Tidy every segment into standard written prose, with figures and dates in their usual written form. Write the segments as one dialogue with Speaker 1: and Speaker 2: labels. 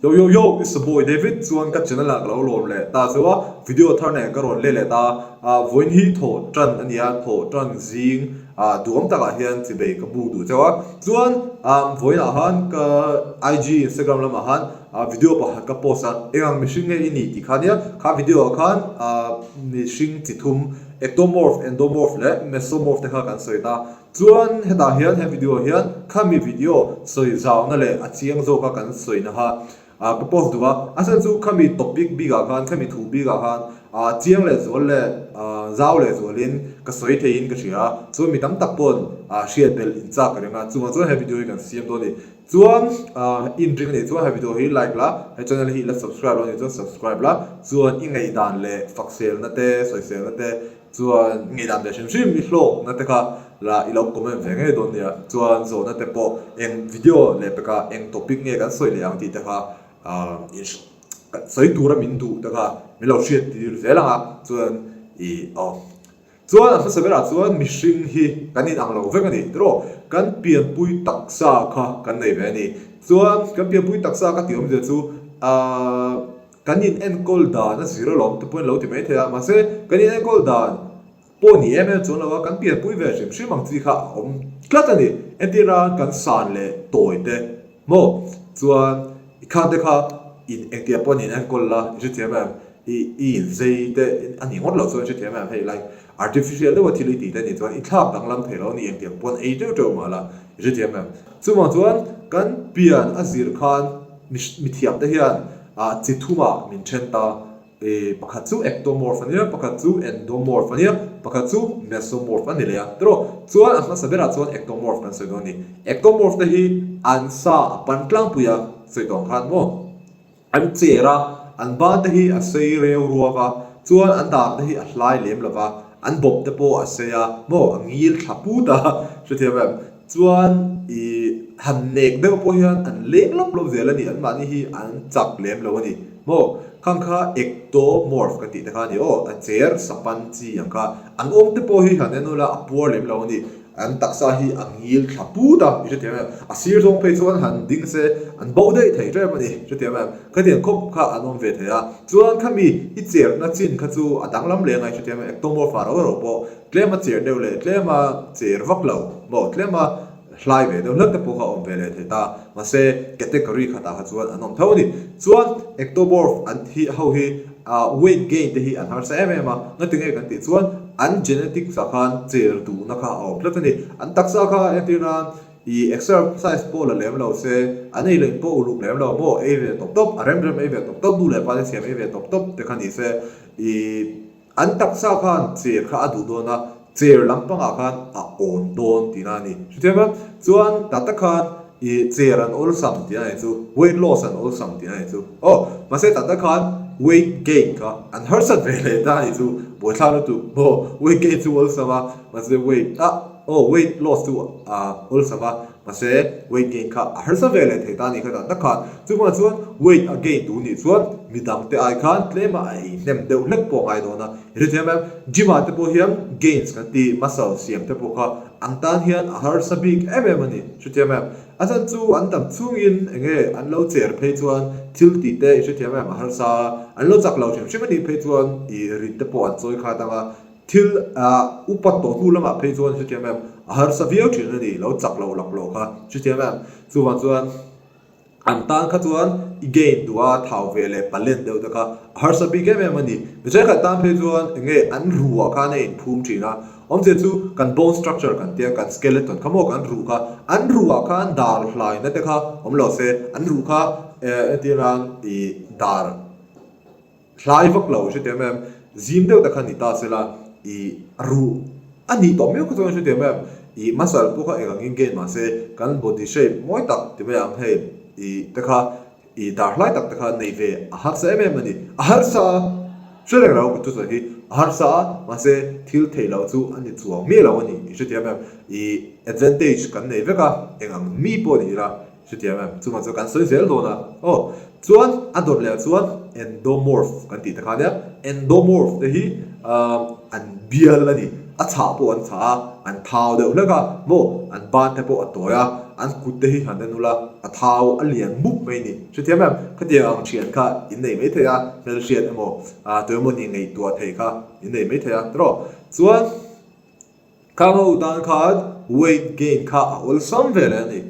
Speaker 1: Yo, it's the boy David. Chuan ka channel la lo lom le ta sewa video thar ne ka ron le ta voin hi tho tran ania tho tran zing duam ta ka hian chi be ka bu du chawa chuan voin a han ka IG Instagram lam a han video pa ka post a engang mishing nge ini ti khania kha video khan mishing ti thum ectomorph endomorph le mesomorph te kha kan soita chuan heta hian he video hian khami video soi zau na le a chiang zo ka kan soina ha ka post duwa asan chu khami topic biga khan khami thu biga khan chiang le zol le zau le zolin ka soi thein ka thia chu mi tam tak pon share bel in cha ka renga chu chu he video kan siam do ni chuan in ring ni chu he video hi like la he channel hi la subscribe lo ni chu subscribe la chuan i ngai dan le faksel na te soi sel na te chuan ngai dan de shim mi hlo na te kha la ilo comment ve ngai don nia chuan zo na te po en video le peka en topic nge kan soi le ang ti te kha soi tura min du te kha mi lo shit ti ze la chuan chuan a sabera chuan mishing hi kanin ang lo ve kani tro kan pian pui taksa kha kan nei ve ni chuan kan pian pui taksa ka tiom je chu kanin enkol da na zero lom te point lo ti mai thea ma se kanin enkol da poni em chuan lo kan pian pui ve shim ang chi kha om klatani entira kan san le toite mo chuan ikha de kha in engtia poni enkol la je tiam in zeite ani ngot lo chuan je tiam hey like artificial utility te ni chuan i thlap dang lam thelo ni engtia pon ei to ma la je tiam chuma chuan kan pian azir khan mi thiam te hian chithuma min thenta pakhat chu ectomorph ania pakhat chu endomorph ania pakhat chu mesomorph ani le tro chuan asma sabera chuan ectomorph kan se doni ectomorph te hi ansa pantlang puya soitong khan mo an chera an ban te hi a sei reu ruwa chuan an da te hi a hlai lem lova an bob te po a seya mo angil thapu da je thiam chuan I han nek de po hian an lek lop lo zel ani an mani hi an chak lem lo ani mo khang kha ectomorph ka ti ta kha ni a cher sapan chi ang kha an om te po hi han enu la apor lem lo ani an taksa hi angil thapu da je thiam a sir zong pe chuan han ding se an bo dei thei tre mani je thiam ka tian khop kha anom ve theya chuan khami I cher na chin kha chu adang lam le ngai je thiam ectomorph ro po klema cher deu le klema cher vak lo mo klema hlai ve do lak te po kha om ve le theta ma se category kha ta kha chuan anom thoni chuan ectomorph an hi ho hi weight gain te hi an har sa em ma na tinge kan ti chuan an genetic sa khan cher du na kha om platani an taksa kha etina I exercise po la lem lo se anei le po uluk lem lo mo e ve top rem e ve top du le pa le siam e ve top te khan I se an taksa khan cher kha adu do na cher lampang a khan a on don tinani chutema chuan tata khan cher an ol sam tinani chu weight loss an ol sam tinani chu ma se tata khan weight gain ka an harsat vele da ni chu bothla tu bo weight gain chu ol sama ma se weight loss tu ol sama ma se weight gain ka harsa vele theta ni kha ta khan chuma chuan weight again tu ni chuan midang te ai khan tlema ai nem deu lek po ai do na rithem jima te po hiam gains kan ti muscle siam te po kha angtan hian harsa big ani chutiam asan chu an tam chungin enge an lo cher phei chuan thil ti te chutiam harsa an lo chak lo chem shimani phei chuan I rit te po an choi kha tanga thil upat to tu lama phei chuan chutiam harsa viau thin ani lo chak lo lak lo kha chutiam chuan an tan kha chuan again dua thau vele palen deu ta kha harsa big ani je kha tan phei chuan enge an ruwa kha nei phum thina om je chu kan bone structure kan tia kan skeleton kamo kan ru kha an ruwa kha an dar hlai na te kha om lo se an ru kha etirang I dar hlai vak lo je tem zim deu ta kha ni ta sela I ru ani to me ko je tem I muscle po kha engin gain ma se kan body shape moi tak te me am he I te kha I dar hlai tak te kha nei ve a har sa ani a har sa shere ra ko tu sa hi harsa ma se thil thei lo chu ani chuang me lo ani je tiam I advantage kan nei veka engang mi po ni la je tiam chuma chu kan soi zel do na chuan ador le chuan endomorph kan ti ta khania endomorph te hi an bial ani a cha po an cha an thau de leka mo an ban te po atoya an kut te hi han nula a thau a lian muk mai ni chu thiam em khatia ang thian kha in nei mai thea mel thian emo to mo ni ngei tua thei kha in nei mai thea tro chuan kamo dan khad weight gain kha ol som vele ni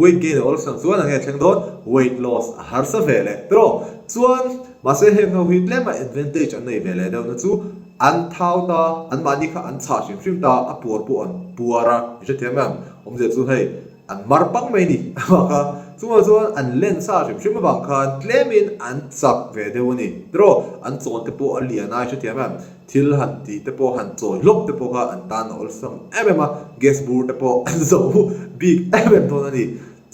Speaker 1: weight gain ol som chuan ang theng don weight loss har sa vele tro chuan ma se hem ho hi tlema advantage an nei vele do na chu an thau ta an mani kha an cha shim ta a por pu an puara je thiam em je chu hei an mar pang mai ni kha chuan an len sa shim bang khan tlemin an chak ve de ni tro an chon te po aliana je thiam em thil han ti te po han choi lok te po kha an tan ol som emema gas bur te po an zo big em to na ni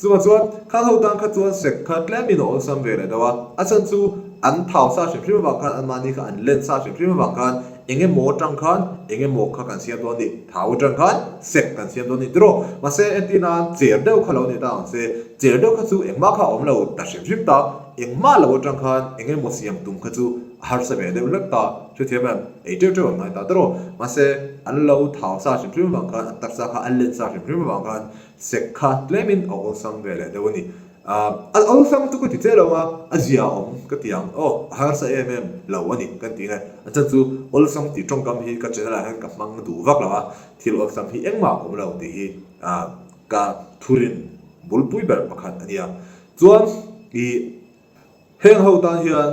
Speaker 1: chuan kha ho tang kha chuan sek kha tlemin ol som ve le dawa asan chu an thau sa shim bang khan an mani kha an len sa shim bang khan enge mo tang khan enge mo kha kan siam do ni thau tang khan sek kan siam do ni tro ma se etina cher deu khalo ni ta se cher deu kha chu engma kha om lo ta shim ta engma lo tang khan enge mo siam tum kha chu har sa be deu lak ta chu thiam em e teu ngai ta tro ma se an lo thau sa shim bang khan tak sa kha an len sa shim bang khan sek kha tlemin ol sam ve le deu ni ol sam tu ko ti che lo ma azia om ka tiang har sa lo ani kan ti ngai acha chu ol sam ti tong kam hi ka chena la han ka mang du vak lawa thil ol sam hi engma om lo ti hi ka thurin bulpui ber pakhat ania chuan i heng ho tan hian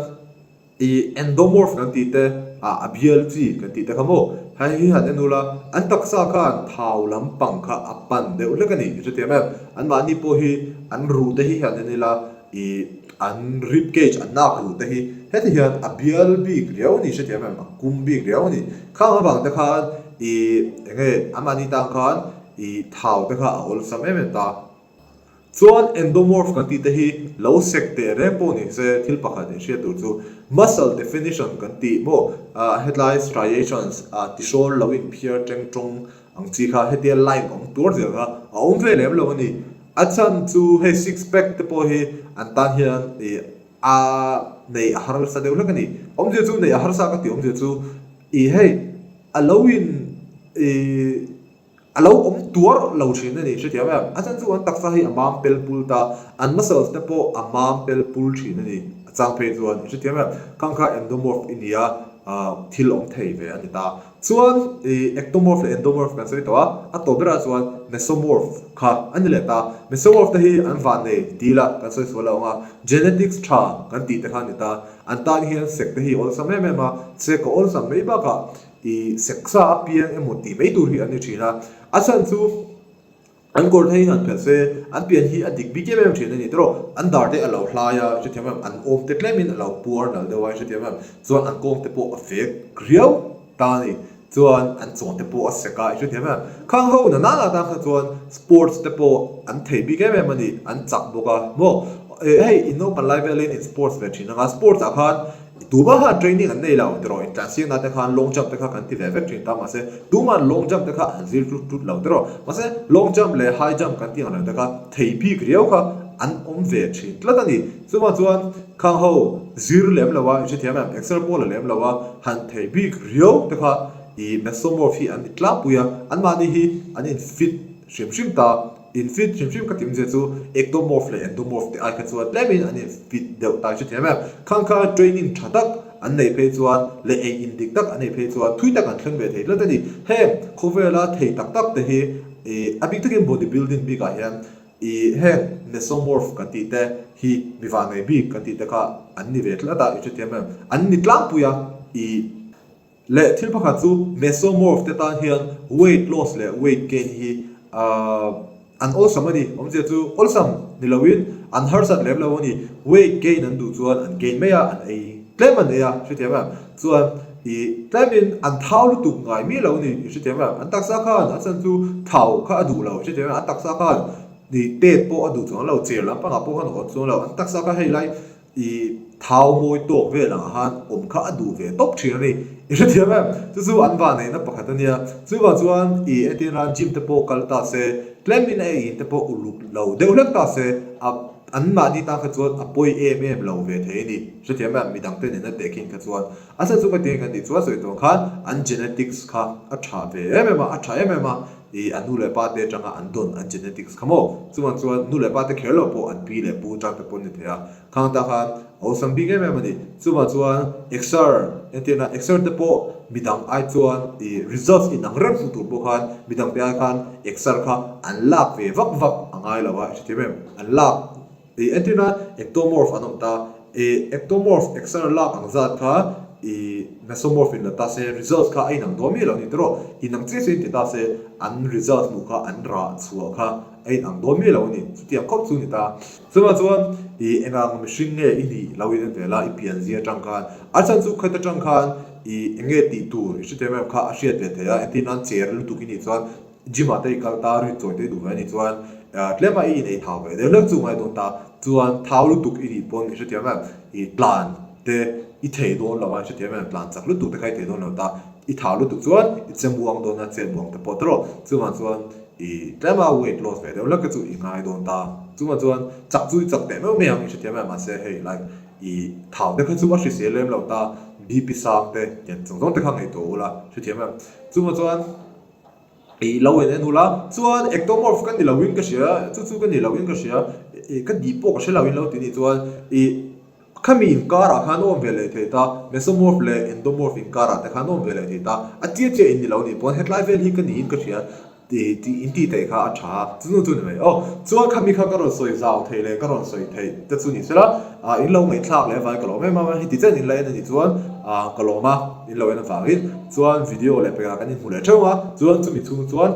Speaker 1: i endomorph kan ti te abial chi kan ti te khamo hai hi han enula an taksa khan thau lampang kha apan de ulakani je te ma an mani po hi an ru te hi han enila i an rib cage an nak ru te hi heti hian abial bi griau ni je te ma kum bi griau ni kha bang te khan i enge amani tang khan i thau te kha ol sam ta chuan endomorph kan ti te hi lo sek te re po ni se thil pakhat ni she tur chu muscle definition kan ti mo headline striations tishor lowin pier teng tong ang chi kha hetia line ong tur je ga ong ve lem lo ni achan chu he six pack te po hi an tan hian nei har sa de ulak ni om je chu nei har sa ka ti om je chu hei alowin alo om tuar lo thin ni she tiam achan chu an taksa hi amam pel pulta an muscles te po amam pel pul thin ni chang pe chuan she tiam kangkha endomorph india thil om thei ve ani ta chuan ectomorph le endomorph kan sei to a to bera chuan mesomorph kha ani le ta mesomorph te hi an van nei dila kan sei so la genetics tha kan ti te khan ni ta an tan hian sek te hi ol sam ma se ko ol sam mei ba ka seksa piang emoti mei tur hi ani thina asan chu an kor thei han phese an pian hi adik bi ke mem thina ni tro an dar te alo hlaya che themam an om te klemin alo puar nal de wai che themam chuan an kong te po a fek griau ta ni chuan an chon te po a seka che themam khang ho na ta kha chuan sports te po an thei bi ke mem ani an chak boka mo hey ino palai velin in sports ve thina nga sports a khan tuba ha training an nei law tro intensive na te khan long jump te kha kan ti ve ve thin ta ma se tuma long jump te kha zir tu law tro ma se long jump le high jump kan ti an te kha thei bi griau kha an om ve thin tla ni chuma chuan khang ho zir lem lawa je thiam extra ball lem lawa han thei bi griau te kha mesomorph an itla puya an mani hi an in fit shim ta in fit shim ka tim je chu ectomorph le endomorph te ai kha chuan lemin an fit deu ta che thiam khangkha training thatak an nei phe chuan le a indik tak an nei phe chuan thui tak an thlen ve thei la tani he khovela thei tak tak te hi abik takin body building bi ka hian he mesomorph ka ti te hi biwa ngai bi ka ti te kha an ni ve tla ta che thiam an ni tlang puya le thil pakha chu mesomorph te ta hian weight loss le weight gain hi an also mani om je chu olsam nilawin an harsat level ni weight gain an du chuan an gain meya an ei cleman ya shitiama chuan tlemin an thau tu ngai mi lo ni shitiama an taksa khan asan chu thau kha adu lo shitiama an taksa khan ni tet po adu chuan lo cher lam pa po khan on chuan lo an taksa kha hei lai thau moi tok ve la han om kha adu ve top thir ni shitiama chu an va nei na pakhatania chu wa chuan etin ran gym te po kalta se tlemin ei te po uluk lo deulak ta se an ma ni ta kha chuan apoi lo ve the ni shitiama mi dang te na taking kha chuan asa chu ka te kan ni chuan soi to khan an genetics kha a tha ve ma a tha ma anu le pa te changa andon an genetics khamo chuan chuan nu le pa te khelo po an pi le pu chang te pon ni thea khang ta khan awesome big game mani chuan xr entina xr te po midang ai chuan results in ang ran tu po khan midang pe khan xr kha an lak ve vak angai lawa chimem an lak entina ectomorph anom ta ectomorph xr lak ang zat kha mesomorph in la ta se results kha ai nang do mi lo ni tro inang chi sin ti ta se an results mu kha an ra chuwa kha ai nang do mi lo ni ti khop chu ni ta chuan enang machine nge ini lawin te la ipian zia tang khan achan chu khata tang khan enge ti tu ri te me kha asia te te ya etinan cher lu tu ki ni chuan jima te kal ta ri choi te du ni chuan tlema nei thau ve de lek chu mai don ta chuan thau lu tu ki ni pon ni te me plan te i thei don lawan che te me plan chak lu tu te khai te don ta i thau lu tu chuan i chemuang don na chemuang te potro chuan tlema weight loss ve de lek chu i ngai don ta chuan chak chui chak te me ang che te me ma se hey like thau de kha chu wa se lem lo ta BP sang te yan zong te khang ei to la che te me chuan lawin en hula chuan ectomorph kan ni lawin ka sia chu kan ni lawin ka sia kan di po ka se lawin lo ti ni chuan khami in kara khanom vele theta mesomorph le endomorph in kara te khanom vele theta atie in ni lo ni pon headline vel hi kan ni in ka sia ti in ti te kha acha chu chu ne chuan khami kha ka ro soi zau thei le ka ro soi thei te chu ni sela in lo mai thlak le vai ka lo me ma hi ti chen in le ni chuan ka lo ma in lo en fa rin chuan video le pe ka kan ni mu le chawa chuan chu mi chu chuan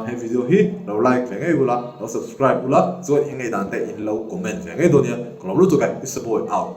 Speaker 1: he video hi lo like ve ngai ula lo subscribe ula chuan in ngai dan te in lo comment ve ngai do nia ka lo lu chu kai is support out